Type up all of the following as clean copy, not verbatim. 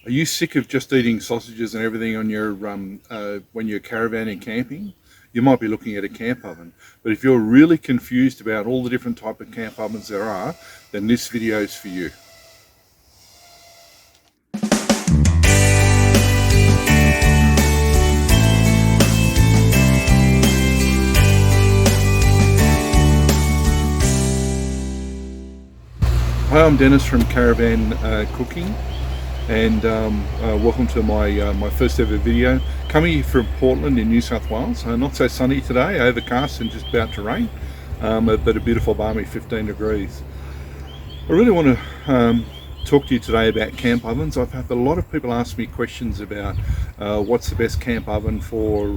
Are you sick of just eating sausages and everything on your when you're caravanning camping? You might be looking at a camp oven. But if you're really confused about all the different type of camp ovens there are, then this video is for you. Hi, I'm Dennis from Caravan Cooking, and welcome to my first ever video. Coming from Portland in New South Wales. Not so sunny today, overcast and just about to rain, but a beautiful balmy 15 degrees. I really want to talk to you today about camp ovens. I've had a lot of people ask me questions about what's the best camp oven for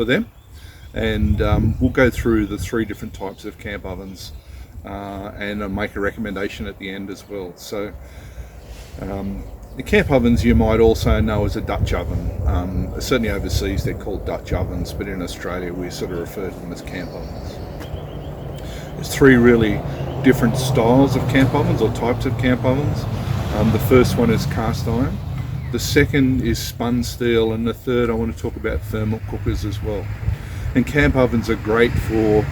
them, and we'll go through the 3 different types of camp ovens. And I'll make a recommendation at the end as well. So the camp ovens you might also know as a Dutch oven. Certainly overseas they're called Dutch ovens, but in Australia we sort of refer to them as camp ovens. There's 3 really different styles of camp ovens or types of camp ovens. The first one is cast iron, the second is spun steel, and the third I want to talk about thermal cookers as well. And camp ovens are great for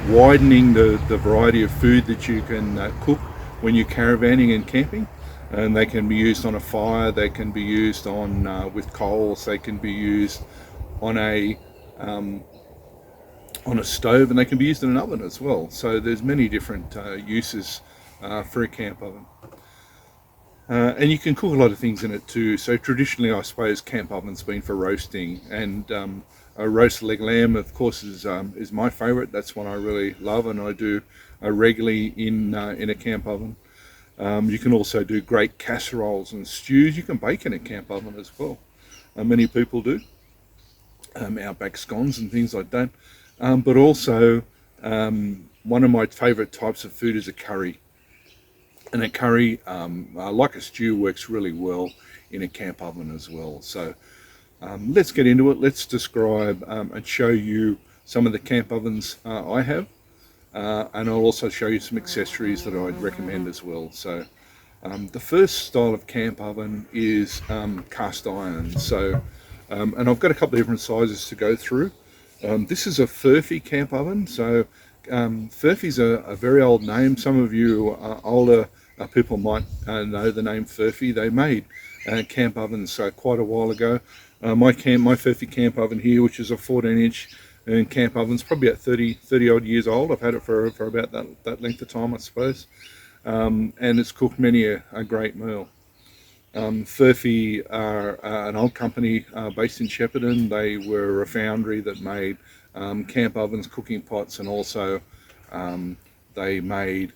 widening the variety of food that you can cook when you're caravanning and camping, and they can be used on a fire, they can be used on with coals, they can be used on a stove, and they can be used in an oven as well. So there's many different uses for a camp oven, and you can cook a lot of things in it too. So traditionally I suppose camp ovens been for roasting, and a roast leg lamb, of course, is my favourite. That's one I really love, and I do regularly in a camp oven. You can also do great casseroles and stews. You can bake in a camp oven as well. Many people do. Outback scones and things like that. But also, one of my favourite types of food is a curry. And a curry, like a stew, works really well in a camp oven as well. So let's get into it. Let's describe and show you some of the camp ovens I have, and I'll also show you some accessories that I'd recommend as well. So the first style of camp oven is cast iron. So and I've got a couple of different sizes to go through. This is a Furphy camp oven. So Furphy's a very old name. Some of you older people might know the name Furphy. They made camp ovens quite a while ago. My Furphy camp oven here, which is a 14-inch camp oven, is probably about 30 odd years old. I've had it for about that length of time, I suppose, and it's cooked many a great meal. Furphy are an old company based in Shepparton. They were a foundry that made camp ovens, cooking pots, and also they made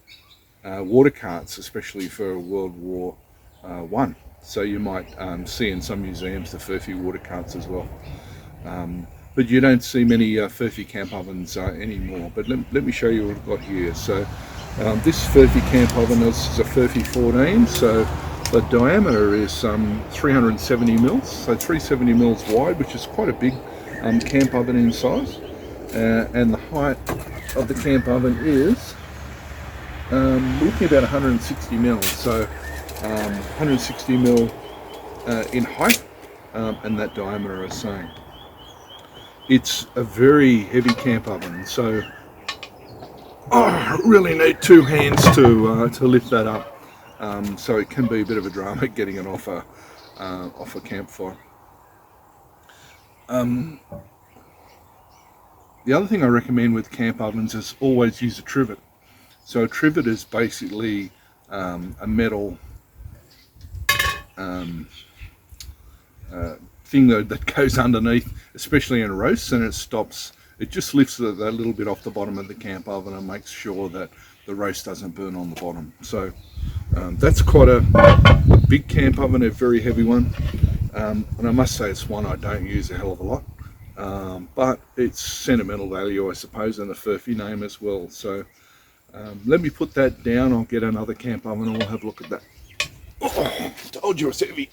water carts, especially for World War I. So you might see in some museums the Furphy water carts as well. But you don't see many Furphy camp ovens anymore. But let me show you what I've got here. So this Furphy camp oven is a Furphy 14. So the diameter is 370 mils. So 370 mils wide, which is quite a big camp oven in size. And the height of the camp oven is looking about 160 mils. So 160 mil in height, and that diameter is same. It's a very heavy camp oven, so I really need 2 hands to lift that up. So it can be a bit of a drama getting it off a campfire. The other thing I recommend with camp ovens is always use a trivet. So a trivet is basically a metal thing that goes underneath, especially in a roast, and it just lifts it a little bit off the bottom of the camp oven and makes sure that the roast doesn't burn on the bottom. So that's quite a big camp oven, a very heavy one, and I must say it's one I don't use a hell of a lot, but it's sentimental value, I suppose, and a Furphy name as well. So let me put that down. I'll get another camp oven and we'll have a look at that. Oh, told you it's heavy.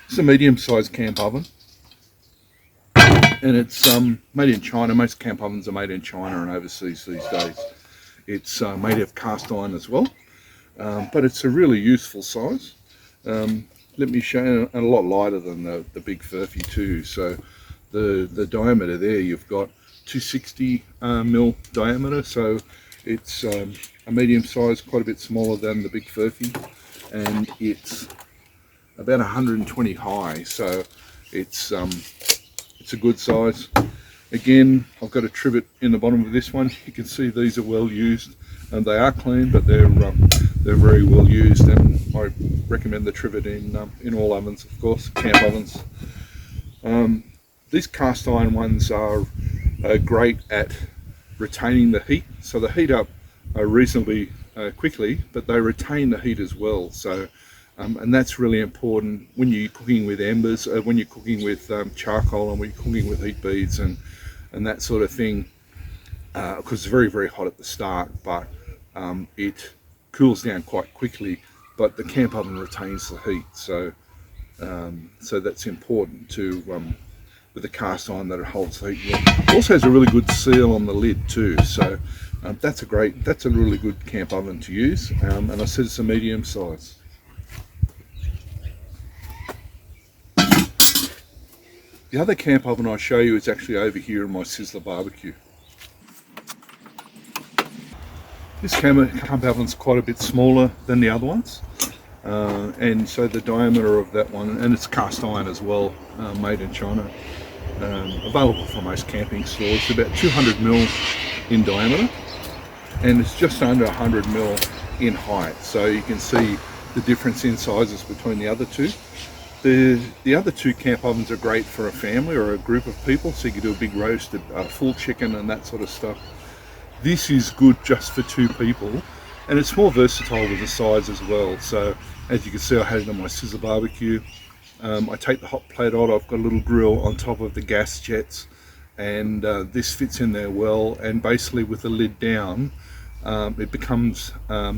It's a medium-sized camp oven. and it's made in China. Most camp ovens are made in China and overseas these days. It's made of cast iron as well, but it's a really useful size. Let me show you, and a lot lighter than the big Furphy too. So the diameter there, you've got 260 mil diameter, so it's a medium size, quite a bit smaller than the big Furphy, and it's about 120 high, so it's a good size. Again, I've got a trivet in the bottom of this one. You can see these are well used, and they are clean, but they're very well used, and I recommend the trivet in all ovens, of course, camp ovens. These cast iron ones are great at retaining the heat, so they heat up reasonably quickly, but they retain the heat as well. So, and that's really important when you're cooking with embers, when you're cooking with charcoal, and when you're cooking with heat beads and that sort of thing, because it's very, very hot at the start, but it cools down quite quickly, but the camp oven retains the heat. So so that's important to with the cast iron, that it holds the heat. It also has a really good seal on the lid too, so that's a really good camp oven to use, and I said it's a medium size. The other camp oven I'll show you is actually over here in my Sizzler barbecue. This camp oven's quite a bit smaller than the other ones, and so the diameter of that one, and it's cast iron as well, made in China, available from most camping stores. It's about 200 mil in diameter, and it's just under 100 mil in height, so you can see the difference in sizes between the other two. The other two camp ovens are great for a family or a group of people, so you can do a big roast, a full chicken and that sort of stuff. This is good just for two people, and it's more versatile with the size as well. So as you can see, I had it on my Sizzler barbecue. I take the hot plate out, I've got a little grill on top of the gas jets, and this fits in there well, and basically with the lid down, it becomes a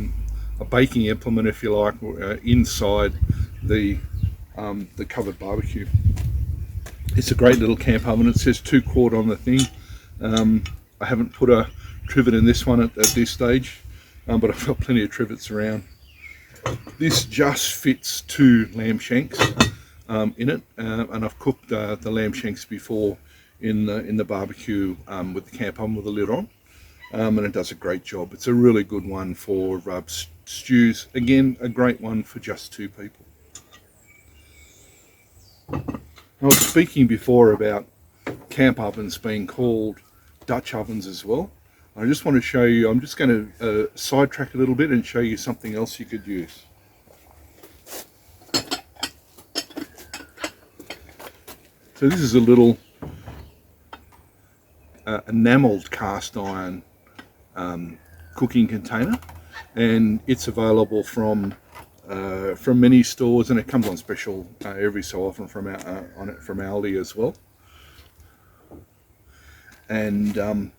baking implement, if you like, inside the covered barbecue. It's a great little camp oven. It says 2 quart on the thing. I haven't put a trivet in this one at this stage, but I've got plenty of trivets around. This just fits 2 lamb shanks in it, and I've cooked the lamb shanks before in the barbecue with the camp oven with the lid on, and it does a great job. It's a really good one for stews. Again, a great one for just 2 people. I was speaking before about camp ovens being called Dutch ovens as well. I just want to show you, I'm just going to sidetrack a little bit and show you something else you could use. So this is a little enameled cast iron cooking container, and it's available from many stores, and it comes on special every so often from Aldi as well. And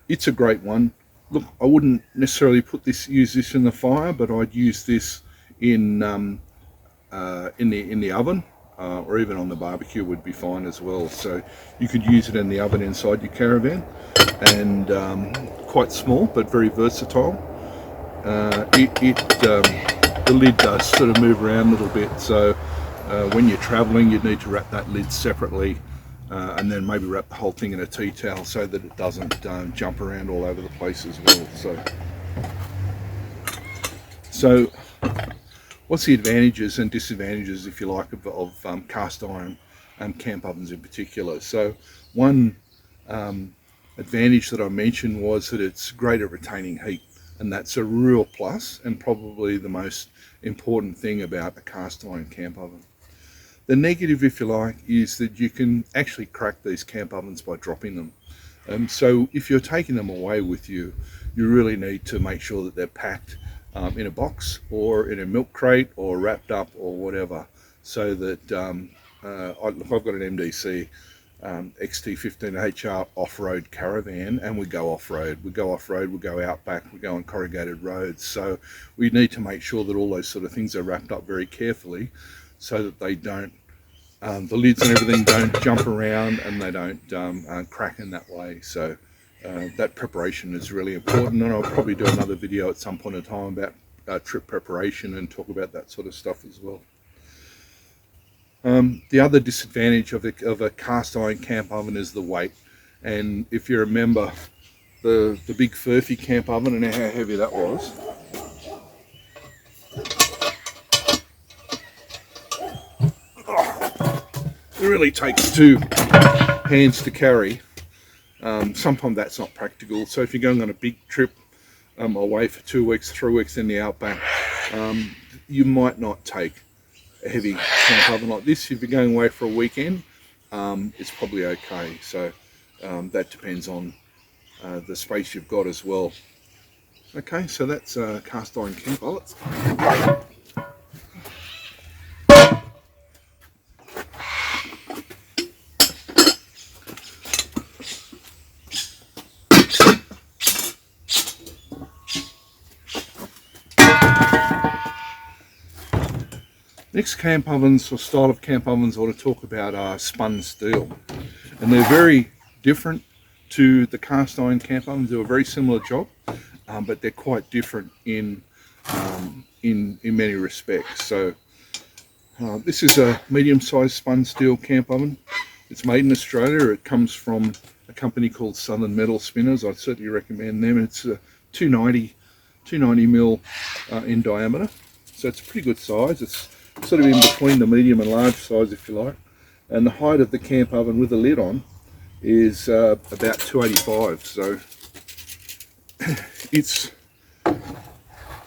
it's a great one. Look, I wouldn't necessarily use this in the fire, but I'd use this in the oven, or even on the barbecue would be fine as well. So you could use it in the oven inside your Caravan, and quite small but very versatile. The lid does sort of move around a little bit, so when you're traveling you'd need to wrap that lid separately, and then maybe wrap the whole thing in a tea towel so that it doesn't jump around all over the place as well. So what's the advantages and disadvantages, if you like, of cast iron camp ovens in particular? So one advantage that I mentioned was that it's great at retaining heat, and that's a real plus, and probably the most important thing about a cast iron camp oven. The negative, if you like, is that you can actually crack these camp ovens by dropping them. So if you're taking them away with you, you really need to make sure that they're packed in a box or in a milk crate or wrapped up or whatever, so that I've got an MDC XT15HR off-road Caravan, and we go off-road, we go Outback, we go on corrugated roads, so we need to make sure that all those sort of things are wrapped up very carefully so that they don't the lids and everything don't jump around and they don't crack in that way. So that preparation is really important, and I'll probably do another video at some point in time about trip preparation and talk about that sort of stuff as well. The other disadvantage of a cast iron camp oven is the weight, and if you remember the big Furphy camp oven and how heavy that was, it really takes two hands to carry. Sometimes that's not practical, so if you're going on a big trip away for 2 weeks, 3 weeks in the Outback, you might not take a heavy camp oven like this. If you're going away for a weekend, it's probably okay. So that depends on the space you've got as well. Okay, so that's cast iron camp oven. Next camp ovens or style of camp ovens I want to talk about are spun steel, and they're very different to the cast iron camp ovens. They do a very similar job, but they're quite different in many respects. So this is a medium-sized spun steel camp oven. It's made in Australia. It comes from a company called Southern Metal Spinners. I'd certainly recommend them. It's 290 mil in diameter, so it's a pretty good size. It's sort of in between the medium and large size, if you like, and the height of the camp oven with the lid on is about 285, so it's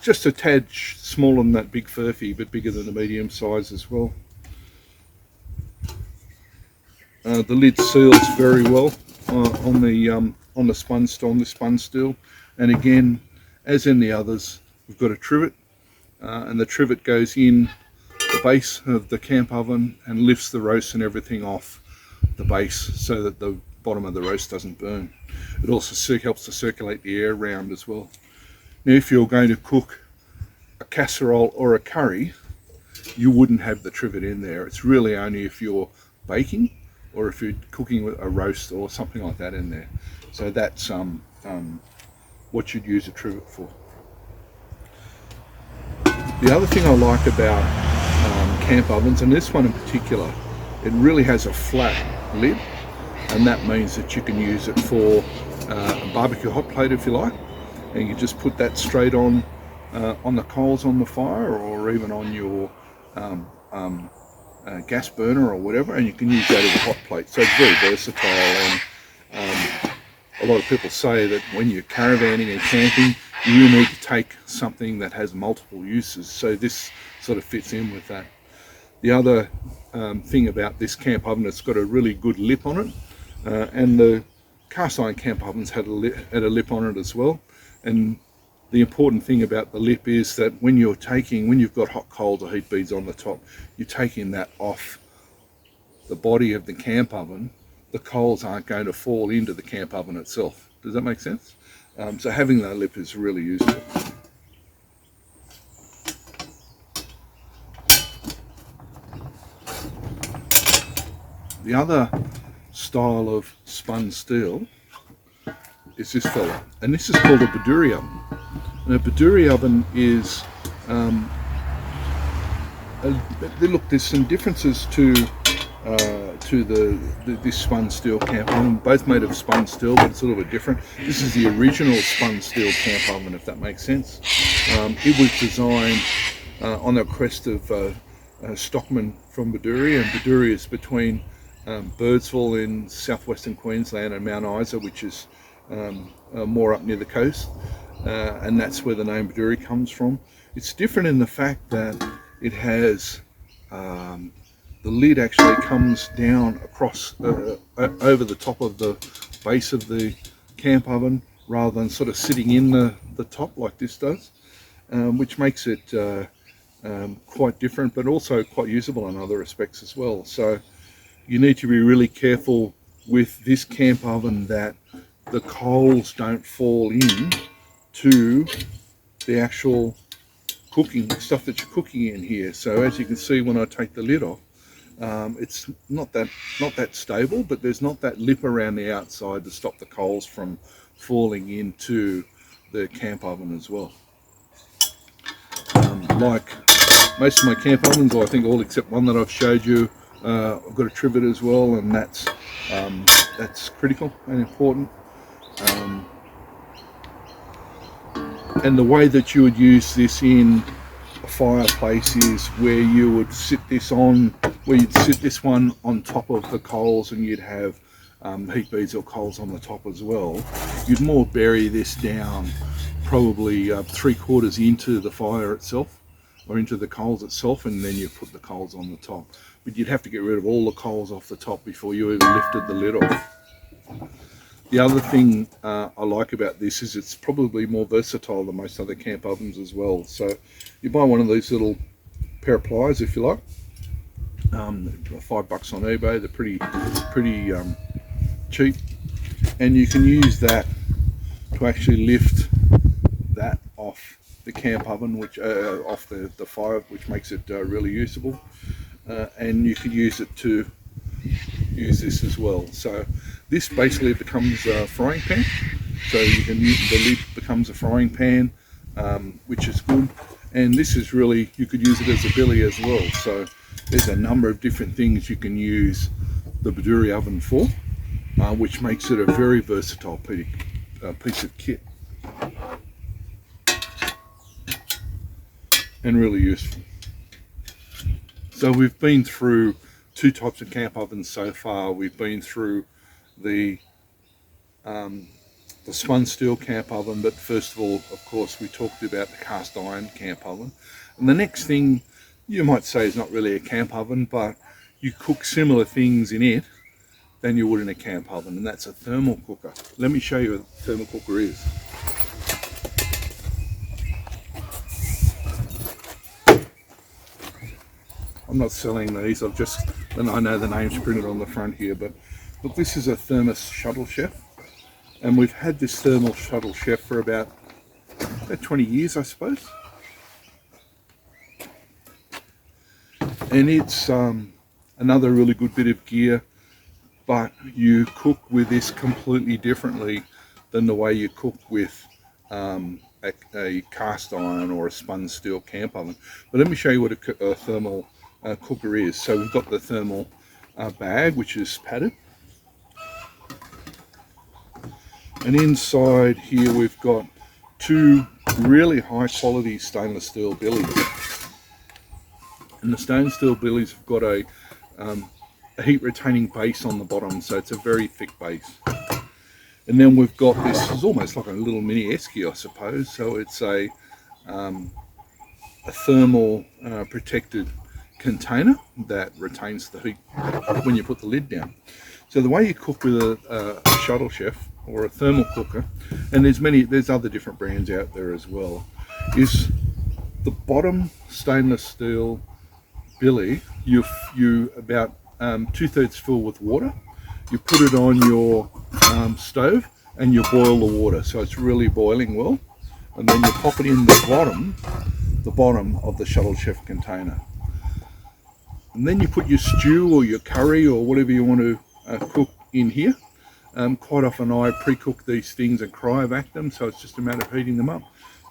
just a tad smaller than that big Furphy, but bigger than the medium size as well. The lid seals very well on the spun steel, and again, as in the others, we've got a trivet, and the trivet goes in the base of the camp oven and lifts the roast and everything off the base so that the bottom of the roast doesn't burn. It also helps to circulate the air around as well. Now, if you're going to cook a casserole or a curry, you wouldn't have the trivet in there. It's really only if you're baking or if you're cooking with a roast or something like that in there. So that's what you'd use a trivet for. The other thing I like about camp ovens, and this one in particular, it really has a flat lid, and that means that you can use it for a barbecue hot plate if you like, and you just put that straight on the coals on the fire, or even on your gas burner or whatever, and you can use that as a hot plate. So it's very versatile, and a lot of people say that when you're caravanning and camping, you need to take something that has multiple uses, so this sort of fits in with that. The other thing about this camp oven, it's got a really good lip on it, and the cast iron camp ovens had a lip on it as well. And the important thing about the lip is that when you've got hot coals or heat beads on the top, you're taking that off the body of the camp oven. The coals aren't going to fall into the camp oven itself. Does that make sense? So having that lip is really useful. The other style of spun steel is this fella, and this is called a Birdsville oven. And a Birdsville oven is, look, there's some differences to this spun steel camp oven, both made of spun steel, but it's a little bit different. This is the original spun steel camp oven, if that makes sense. It was designed on the crest of Stockman from Birdsville, and Birdsville is between Birdsville in southwestern Queensland and Mount Isa, which is more up near the coast, and that's where the name Birdsville comes from. It's different in the fact that it has the lid actually comes down across over the top of the base of the camp oven rather than sort of sitting in the top like this does, which makes it quite different, but also quite usable in other respects as well. So you need to be really careful with this camp oven that the coals don't fall in to the actual cooking stuff that you're cooking in here. So as you can see, when I take the lid off, It's not that stable, but there's not that lip around the outside to stop the coals from falling into the camp oven as well. Like most of my camp ovens, I think all except one that I've showed you, I've got a trivet as well, and that's critical and important. And the way that you would use this in a fireplace is where you would sit this one on top of the coals, and you'd have heat beads or coals on the top as well. You'd more bury this down probably 3/4 into the fire itself, or into the coals itself, and then you put the coals on the top. But you'd have to get rid of all the coals off the top before you even lifted the lid off. The other thing I like about this is it's probably more versatile than most other camp ovens as well. So you buy one of these little pair of pliers, if you like, $5 on eBay. They're pretty cheap, and you can use that to actually lift that off the camp oven, which off the fire, which makes it really usable. And you can use it to use this as well. So this basically becomes a frying pan. So you can use the lid becomes a frying pan, which is good. And this is really, you could use it as a billy as well. So there's a number of different things you can use the Biduri oven for, which makes it a very versatile piece of kit, and really useful. So we've been through 2 types of camp ovens so far. We've been through the spun steel camp oven, but first of all, of course, we talked about the cast iron camp oven. And the next thing you might say is not really a camp oven, but you cook similar things in it than you would in a camp oven, and that's a thermal cooker. Let me show you what a thermal cooker is. I'm not selling these, and I know the name's printed on the front here, but look, this is a thermos shuttle chef, and we've had this thermal shuttle chef for about 20 years, I suppose. And it's another really good bit of gear, but you cook with this completely differently than the way you cook with a cast iron or a spun steel camp oven. But let me show you what a thermal cooker is. So we've got the thermal bag, which is padded, and inside here we've got 2 really high quality stainless steel billies, and the stainless steel billies have got a heat retaining base on the bottom, so it's a very thick base. And then we've got this is almost like a little mini esky, I suppose. So it's a thermal protected container that retains the heat when you put the lid down. So the way you cook with a shuttle chef or a thermal cooker, and there's other different brands out there as well, is the bottom stainless steel billy, you about 2/3 fill with water. You put it on your stove and you boil the water, so it's really boiling well, and then you pop it in the bottom of the shuttle chef container. And then you put your stew or your curry or whatever you want to cook in here. Quite often I pre-cook these things and cryovac them, so it's just a matter of heating them up,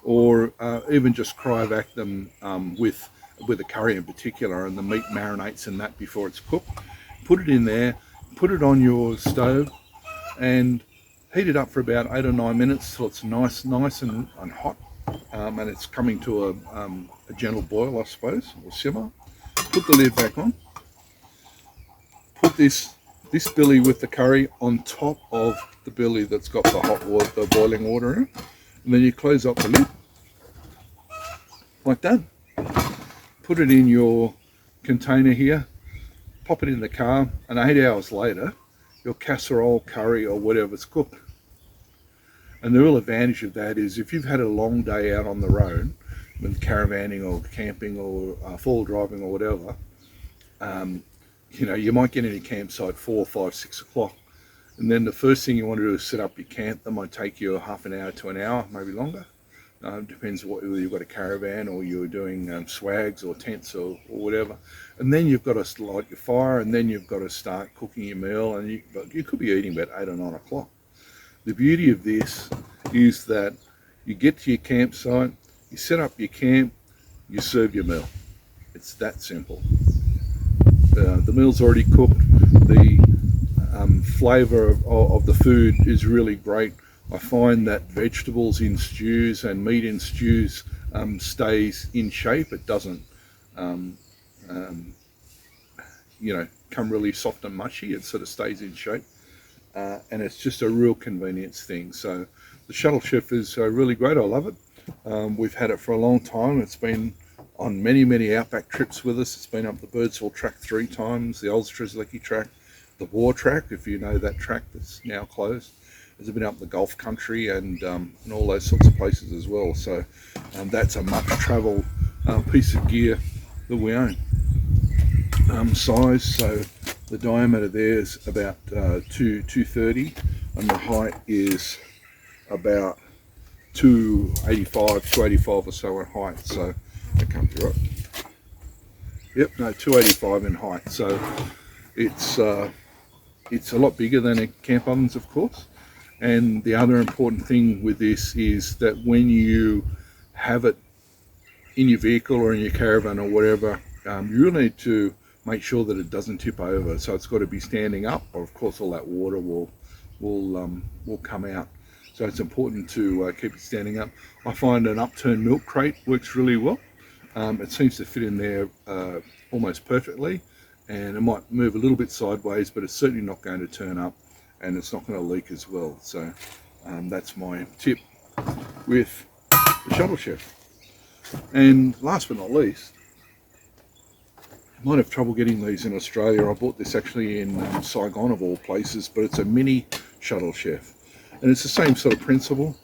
or even just cryovac them with a curry in particular, and the meat marinates in that before it's cooked. Put it in there, put it on your stove, and heat it up for about 8 or 9 minutes till it's nice and hot, and it's coming to a gentle boil, I suppose, or simmer. Put the lid back on. Put this billy with the curry on top of the billy that's got the hot water, the boiling water in it, and then you close up the lid like that. Put it in your container here, pop it in the car, and 8 hours later your casserole, curry or whatever's cooked. And the real advantage of that is if you've had a long day out on the road with caravanning or camping or fall driving or whatever, you might get in a campsite 4, 5, 6 o'clock, and then the first thing you want to do is set up your camp. That might take you a half an hour to an hour, maybe longer. Depends whether you've got a caravan or you're doing swags or tents or whatever. And then you've got to light your fire, and then you've got to start cooking your meal, and you could be eating about 8 or 9 o'clock. The beauty of this is that you get to your campsite, you set up your camp, you serve your meal. It's that simple. The meal's already cooked. The flavour of the food is really great. I find that vegetables in stews and meat in stews stays in shape. It doesn't, come really soft and mushy. It sort of stays in shape, and it's just a real convenience thing. So the shuttle chef is really great. I love it. We've had it for a long time. It's been on many Outback trips with us. It's been up the Birdsville track 3 times, the old Strzelecki track, the War track, if you know that track that's now closed. It's been up the Gulf Country and all those sorts of places as well. So that's a much travelled piece of gear that we own. Size, so the diameter there is about 230, and the height is about 285 or so in height. So that can't be right. Yep, no, 285 in height. So it's a lot bigger than a camp ovens, of course. And the other important thing with this is that when you have it in your vehicle or in your caravan or whatever, you really need to make sure that it doesn't tip over. So it's got to be standing up, or of course all that water will come out. So it's important to keep it standing up. I find an upturned milk crate works really well. It seems to fit in there almost perfectly, and it might move a little bit sideways, but it's certainly not going to turn up, and it's not going to leak as well. So that's my tip with the shuttle chef. And last but not least, I might have trouble getting these in Australia. I bought this actually in Saigon of all places, but it's a mini shuttle chef, and it's the same sort of principle,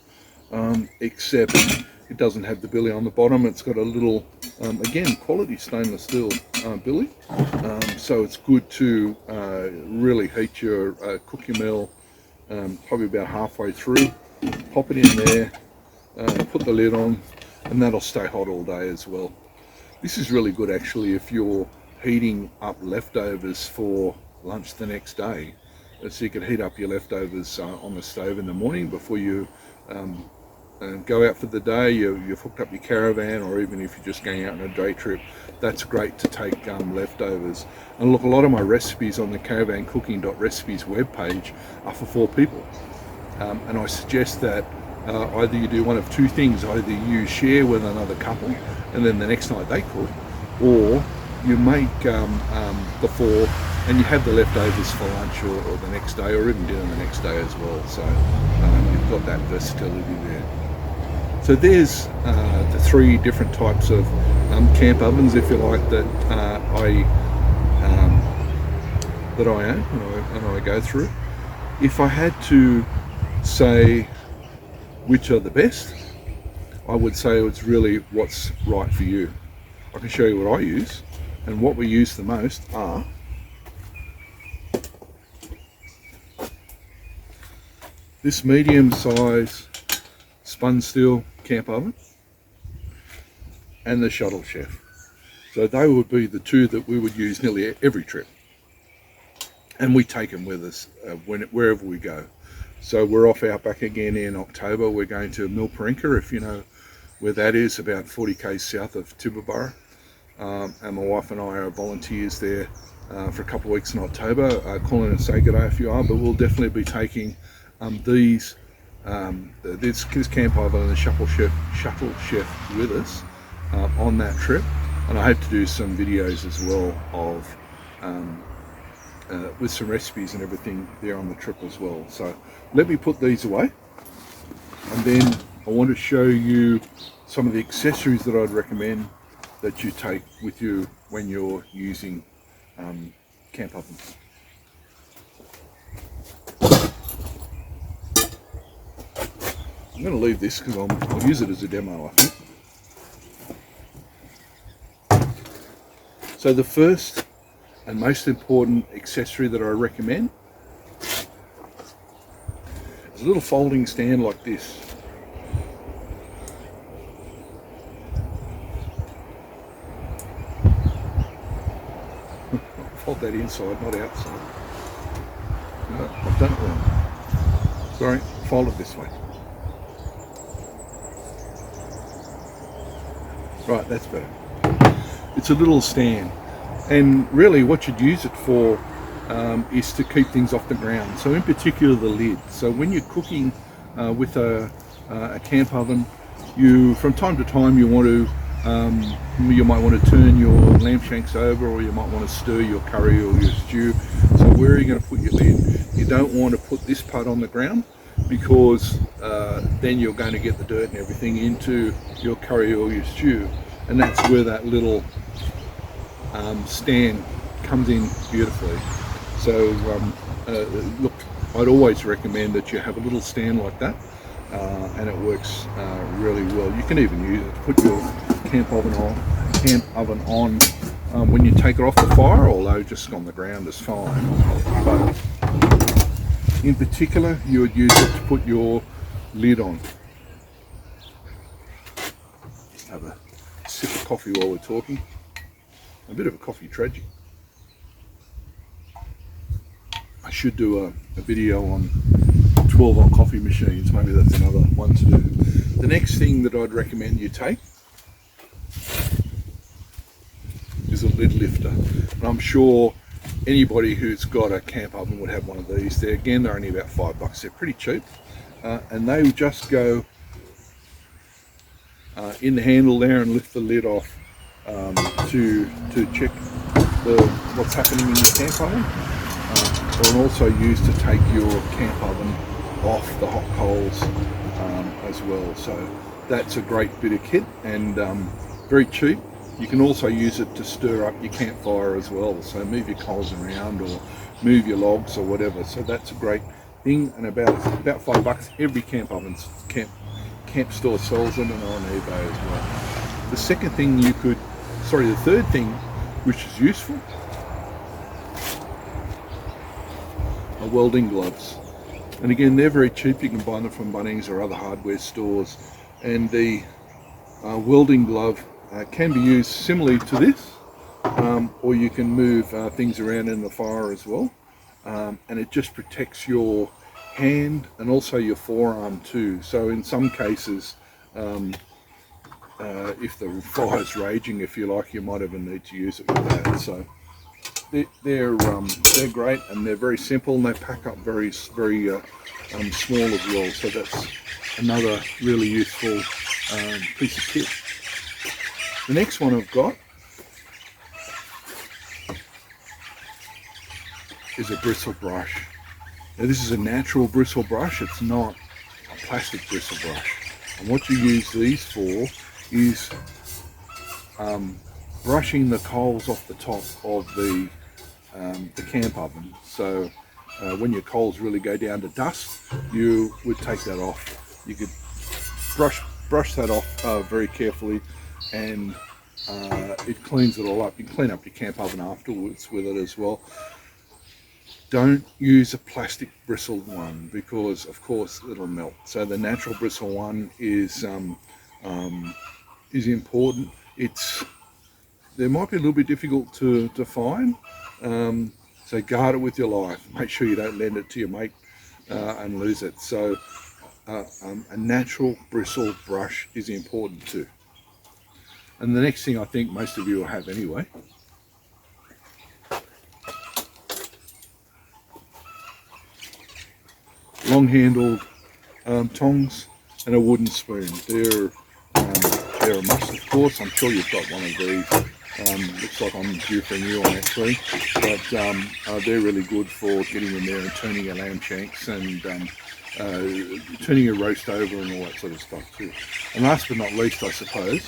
except it doesn't have the billy on the bottom. It's got a little, again, quality stainless steel billy, so it's good to really heat cook your meal probably about halfway through, pop it in there, put the lid on, and that'll stay hot all day as well. This is really good actually if you're heating up leftovers for lunch the next day. So you can heat up your leftovers on the stove in the morning before you go out for the day. You've hooked up your caravan, or even if you're just going out on a day trip, that's great to take leftovers. And look, a lot of my recipes on the caravancooking.recipes webpage are for 4 people, and I suggest that either you do one of 2 things: either you share with another couple and then the next night they cook, or you make the 4 and you have the leftovers for lunch or the next day, or even dinner the next day as well. So you've got that versatility there. So there's the 3 different types of camp ovens, if you like, that I own and I go through. If I had to say which are the best, I would say it's really what's right for you. I can show you what I use, and what we use the most are this medium size Spun Steel Camp Oven and the Shuttle Chef. So they would be the 2 that we would use nearly every trip, and we take them with us wherever we go. So we're off Outback again in October. We're going to Innamincka, if you know where that is, about 40 k's south of Tibooburra. And my wife and I are volunteers there for a couple of weeks in October. Call in and say good day if you are, but we'll definitely be taking this camp oven and the shuttle chef with us on that trip. And I hope to do some videos as well of with some recipes and everything there on the trip as well. So let me put these away, and then I want to show you some of the accessories that I'd recommend that you take with you when you're using camp ovens. I'm going to leave this because I'll use it as a demo, I think. So the first and most important accessory that I recommend is a little folding stand like this. put that inside, not outside. No, I've done it wrong. Sorry, fold it this way. Right, that's better. It's a little stand, and really what you'd use it for is to keep things off the ground. So in particular the lid. So when you're cooking with a camp oven, you from time to time you want to you might want to turn your lamb shanks over, or you might want to stir your curry or your stew. So where are you going to put your lid? You don't want to put this part on the ground, because then you're going to get the dirt and everything into your curry or your stew, and that's where that little stand comes in beautifully. So look, I'd always recommend that you have a little stand like that, and it works really well. You can even use it to put your camp oven on when you take it off the fire, although just on the ground is fine. But in particular, you would use it to put your lid on. Have a sip of coffee while we're talking. A bit of a coffee tragic. I should do a video on 12-volt coffee machines. Maybe that's another one to do. The next thing that I'd recommend you take is a lid lifter. And I'm sure anybody who's got a camp oven would have one of these. They're only about $5. They're pretty cheap, and they would just go in the handle there and lift the lid off to check what's happening in your camp oven, or also used to take your camp oven off the hot coals as well. So that's a great bit of kit, and very cheap. You can also use it to stir up your campfire as well, so move your coals around or move your logs or whatever. So that's a great thing, and about $5. Every camp store sells them, and on eBay as well. The third thing which is useful are welding gloves. And again, they're very cheap. You can buy them from Bunnings or other hardware stores, and the welding glove can be used similarly to this, or you can move things around in the fire as well, and it just protects your hand and also your forearm too. So in some cases, if the fire's raging, if you like, you might even need to use it with that. So they're great, and they're very simple, and they pack up very small as well. So that's another really useful piece of kit. The next one I've got is a bristle brush. Now this is a natural bristle brush, it's not a plastic bristle brush. And what you use these for is brushing the coals off the top of the camp oven. So when your coals really go down to dust, you would take that off. You could brush that off very carefully, and it cleans it all up. You can clean up your camp oven afterwards with it as well. Don't use a plastic bristled one, because of course it'll melt. So the natural bristle one is important. They might be a little bit difficult to find, so guard it with your life. Make sure you don't lend it to your mate and lose it. So a natural bristle brush is important too. And the next thing I think most of you will have anyway long-handled tongs and a wooden spoon. They're a must, of course. I'm sure you've got one of these. Looks like I'm due for a new one actually, but they're really good for getting in there and turning your lamb shanks and turning your roast over and all that sort of stuff too. And last but not least, I suppose,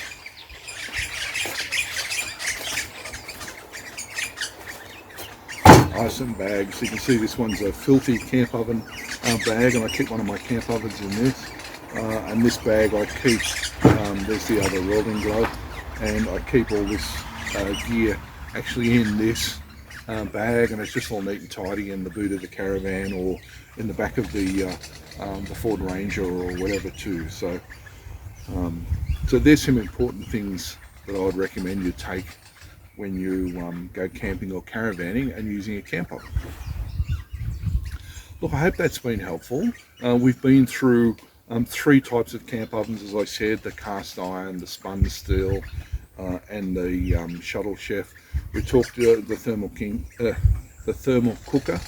some bags. You can see this one's a filthy camp oven bag, and I keep one of my camp ovens in this. And this bag I keep, there's the other welding glove, and I keep all this gear actually in this bag, and it's just all neat and tidy in the boot of the Caravan or in the back of the Ford Ranger or whatever too. So, so there's some important things that I would recommend you take when you go camping or caravanning and using a camp oven. Look, I hope that's been helpful. We've been through 3 types of camp ovens, as I said: the cast iron, the spun steel, and the shuttle chef. We talked the thermal cooker,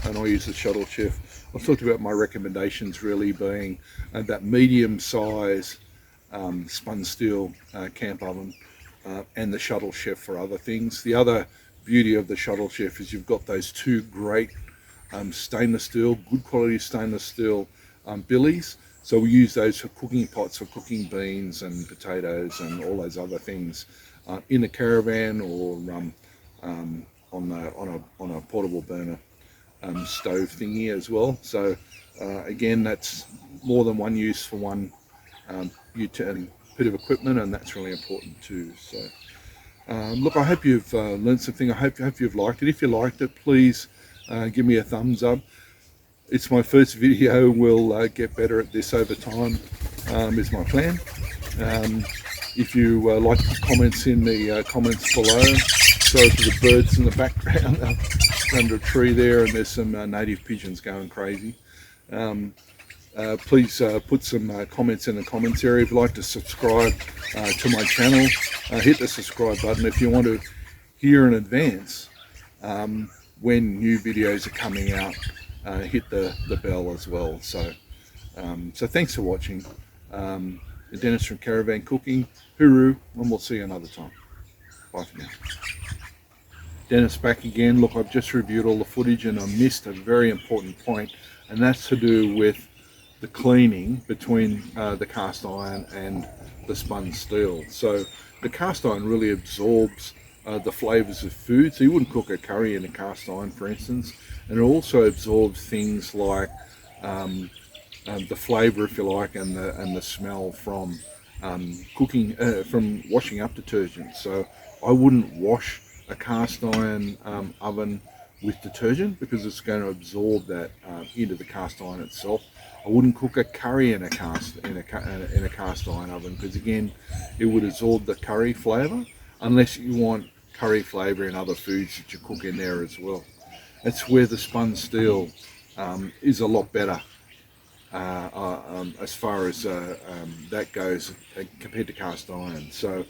and I use the shuttle chef. I've talked about my recommendations really being that medium size spun steel camp oven and the shuttle chef for other things. The other beauty of the shuttle chef is you've got those 2 great stainless steel, good quality stainless steel billies. So we use those for cooking pots, for cooking beans and potatoes and all those other things in a caravan or on a portable burner stove thingy as well. So again, that's more than one use for one bit of equipment, and that's really important too. So look, I hope you've learned something. I hope you've liked it. If you liked it, please give me a thumbs up. It's my first video. We'll get better at this over time, is my plan. If you like the comments in the comments below. Sorry for the birds in the background. Under a tree there, and there's some native pigeons going crazy. Please put some comments in the comments area. If you'd like to subscribe to my channel, hit the subscribe button. If you want to hear in advance when new videos are coming out, hit the bell as well. So thanks for watching. Dennis from Caravan Cooking, hooroo, and we'll see you another time. Bye for now. Dennis back again. Look, I've just reviewed all the footage and I missed a very important point, and that's to do with the cleaning between the cast iron and the spun steel. So the cast iron really absorbs the flavors of food, so you wouldn't cook a curry in a cast iron, for instance, and it also absorbs things like the flavor, if you like, and the smell from cooking, from washing up detergent. So I wouldn't wash a cast iron oven with detergent because it's going to absorb that into the cast iron itself. I wouldn't cook a curry in a cast iron oven because, again, it would absorb the curry flavor, unless you want curry flavor in other foods that you cook in there as well. That's where the spun steel is a lot better as far as that goes compared to cast iron. So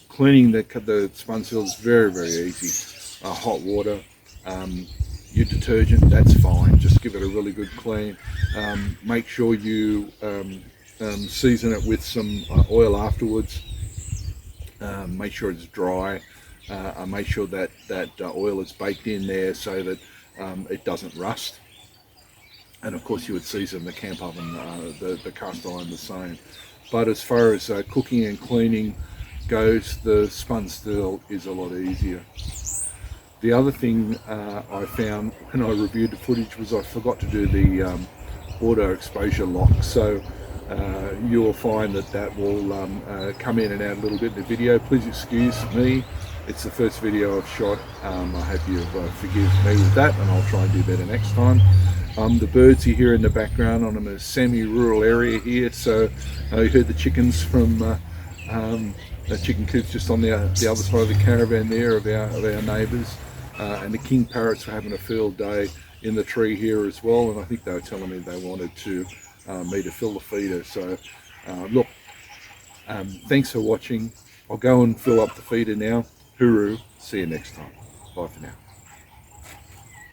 cleaning the spun steel is very, very easy. Hot water, your detergent, that's fine. Just give it a really good clean. Make sure you season it with some oil afterwards. Make sure it's dry. Make sure that oil is baked in there so that it doesn't rust. And of course you would season the camp oven, the cast iron the same. But as far as cooking and cleaning goes, the spun steel is a lot easier. The other thing I found when I reviewed the footage was I forgot to do the auto exposure lock. So you will find that will come in and out a little bit in the video. Please excuse me. It's the first video I've shot. I hope you've forgive me with that, and I'll try and do better next time. The birds you hear in the background, I'm in a semi-rural area here, so you heard the chickens from the chicken coops just on the other side of the caravan there of our neighbours, and the king parrots were having a field day in the tree here as well, and I think they were telling me they wanted me to fill the feeder. So look, thanks for watching. I'll go and fill up the feeder now. Hooroo, see you next time. Bye for now.